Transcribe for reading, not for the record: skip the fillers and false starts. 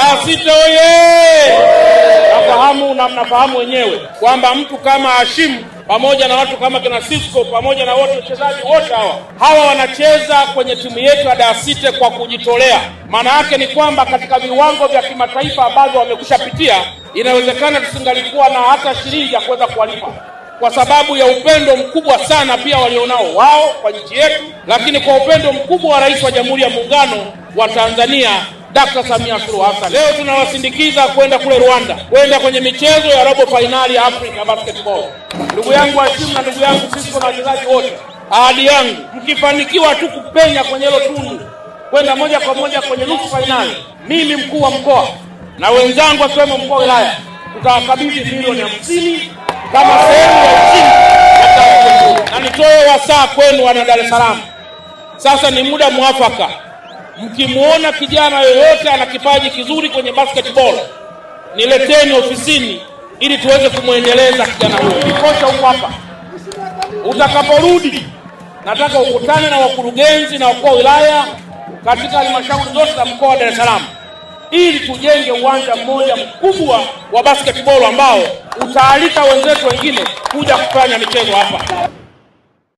Dar City oye! Nafahamu na mnafahamu wenyewe kwamba mtu kama Hashim pamoja na watu kama kina Cisco pamoja na wote wachezaji wote hawa wanacheza kwenye timu yetu ya Dar City kwa kujitolea. Maana yake ni kwamba katika viwango vya kimataifa ambavyo wamekushapitia, inawezekana tusingalikuwa na hata shilingi ya kuweza kuwalipa, kwa sababu ya upendo mkubwa sana pia walionao wao kwa nchi yetu, lakini kwa upendo mkubwa wa Rais wa Jamhuri ya Muungano wa Tanzania Dr. Samia Suluhu Hassan. Leo tunawasindikiza kwenda kule Rwanda, kwenda kwenye michezo ya robo finali ya Africa Basketball. Ndugu yangu Hashim na ndugu yangu Cisco na wachezaji wote, ahadi yangu, mkifanikiwa tu kupenya kwenye hilo tundu kwenda moja kwa moja kwenye nusu finali, mimi mkuu wa mkoa na wenzangu akiwemo mkuu wa wilaya tutawakabidhi milioni 50 kama sehemu ya ushindi. Na nitoe wasaa kwenu wana Dar es Salaam, sasa ni muda mwafaka. Mkimuona kijana yoyote ana kipaji kizuri kwenye basketball, nileteni ofisini ili tuweze kumuendeleza kijana huyo. Kocha huko hapa, utakaporudi nataka ukutane na wakurugenzi na wakuu wa wilaya katika halmashauri zote za mkoa wa Dar es Salaam ili tujenge uwanja mmoja mkubwa wa basketball ambao utaalika wenzetu wengine kuja kufanya michezo hapa.